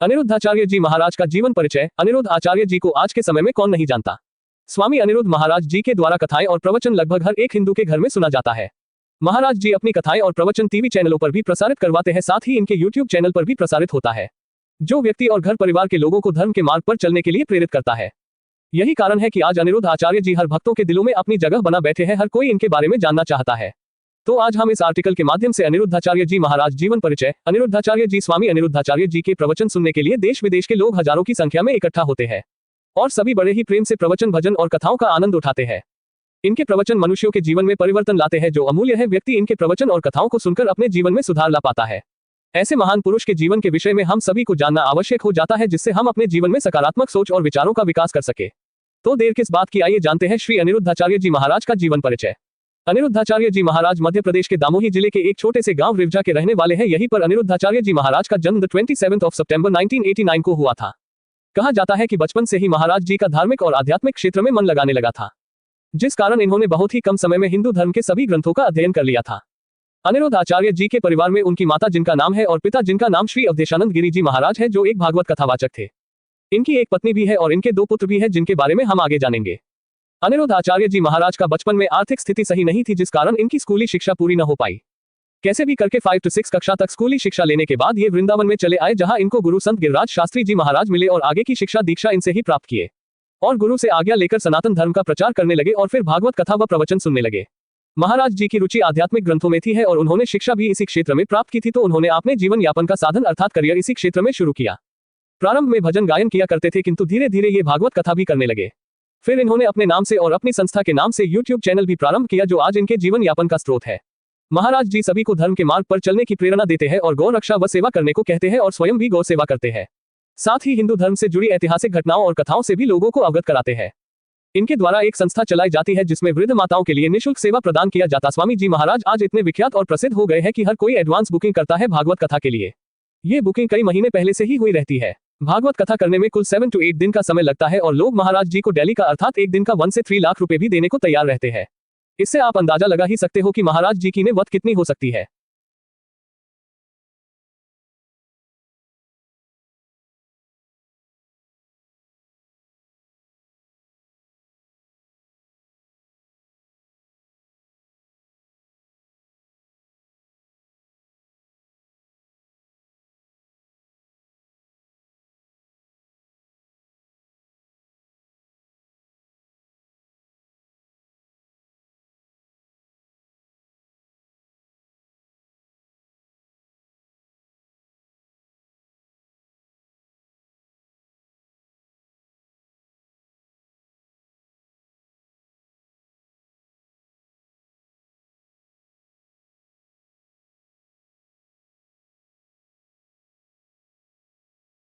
अनिरुद्धाचार्य जी महाराज का जीवन परिचय। अनिरुद्ध आचार्य जी को आज के समय में कौन नहीं जानता। स्वामी अनिरुद्ध महाराज जी के द्वारा कथाएं और प्रवचन लगभग हर एक हिंदू के घर में सुना जाता है। महाराज जी अपनी कथाएं और प्रवचन टीवी चैनलों पर भी प्रसारित करवाते हैं, साथ ही इनके यूट्यूब चैनल पर भी प्रसारित होता है, जो व्यक्ति और घर परिवार के लोगों को धर्म के मार्ग पर चलने के लिए प्रेरित करता है। यही कारण है कि आज अनिरुद्ध आचार्य जी हर भक्तों के दिलों में अपनी जगह बना बैठे हैं। हर कोई इनके बारे में जानना चाहता है। तो आज हम इस आर्टिकल के माध्यम से अनिरुद्धाचार्य जी महाराज जीवन परिचय, अनिरुद्धाचार्य जी, स्वामी अनिरुद्धाचार्य जी के प्रवचन सुनने के लिए देश विदेश के लोग हजारों की संख्या में इकट्ठा होते हैं और सभी बड़े ही प्रेम से प्रवचन, भजन और कथाओं का आनंद उठाते हैं। इनके प्रवचन मनुष्यों के जीवन में परिवर्तन लाते हैं, जो अमूल्य है। व्यक्ति इनके प्रवचन और कथाओं को सुनकर अपने जीवन में सुधार ला पाता है। ऐसे महान पुरुष के जीवन के विषय में हम सभी को जानना आवश्यक हो जाता है, जिससे हम अपने जीवन में सकारात्मक सोच और विचारों का विकास कर सके। तो देर किस बात की, आइए जानते हैं श्री अनिरुद्धाचार्य जी महाराज का जीवन परिचय। अनिरुद्धाचार्य जी महाराज मध्य प्रदेश के दामोही जिले के एक छोटे से गांव रिवझा के रहने वाले हैं। यहीं पर अनिरुद्धाचार्य जी महाराज का जन्म 27 सितंबर 1989 को हुआ था। कहा जाता है कि बचपन से ही महाराज जी का धार्मिक और आध्यात्मिक क्षेत्र में मन लगाने लगा था, जिस कारण इन्होंने बहुत ही कम समय में हिंदू धर्म के सभी ग्रंथों का अध्ययन कर लिया था। अनिरुद्ध आचार्य जी के परिवार में उनकी माता, जिनका नाम है, और पिता, जिनका नाम श्री अवधेशानंद गिरी जी महाराज है, जो एक भागवत कथावाचक थे। इनकी एक पत्नी भी है और इनके 2 पुत्र भी हैं, जिनके बारे में हम आगे जानेंगे। अनिरुद्ध आचार्य जी महाराज का बचपन में आर्थिक स्थिति सही नहीं थी, जिस कारण इनकी स्कूली शिक्षा पूरी न हो पाई। कैसे भी करके 5 से 6 कक्षा तक स्कूली शिक्षा लेने के बाद ये वृंदावन में चले आए, जहां इनको गुरु संत गिरिराज शास्त्री जी महाराज मिले और आगे की शिक्षा दीक्षा इनसे ही प्राप्त किए और गुरु से आज्ञा लेकर सनातन धर्म का प्रचार करने लगे और फिर भागवत कथा व प्रवचन सुनने लगे। महाराज जी की रुचि आध्यात्मिक ग्रंथों में थी है और उन्होंने शिक्षा भी इसी क्षेत्र में प्राप्त की थी, तो उन्होंने अपने जीवन यापन का साधन अर्थात करियर इसी क्षेत्र में शुरू किया। प्रारंभ में भजन गायन किया करते थे, किंतु धीरे धीरे ये भागवत कथा भी करने लगे। फिर इन्होंने अपने नाम से और अपनी संस्था के नाम से यूट्यूब चैनल भी प्रारंभ किया, जो आज इनके जीवन यापन का स्रोत है। महाराज जी सभी को धर्म के मार्ग पर चलने की प्रेरणा देते हैं और गौ रक्षा व सेवा करने को कहते हैं और स्वयं भी गौ सेवा करते हैं। साथ ही हिंदू धर्म से जुड़ी ऐतिहासिक घटनाओं और कथाओं से भी लोगों को अवगत कराते हैं। इनके द्वारा एक संस्था चलाई जाती है, जिसमें वृद्ध माताओं के लिए निःशुल्क सेवा प्रदान किया जाता। स्वामी जी महाराज आज इतने विख्यात और प्रसिद्ध हो गए हैं कि हर कोई एडवांस बुकिंग करता है भागवत कथा के लिए। ये बुकिंग कई महीने पहले से ही हुई रहती है। भागवत कथा करने में कुल 7 से 8 दिन का समय लगता है और लोग महाराज जी को डेली का अर्थात एक दिन का 1 से 3 लाख रुपए भी देने को तैयार रहते हैं। इससे आप अंदाजा लगा ही सकते हो कि महाराज जी की नेमत कितनी हो सकती है।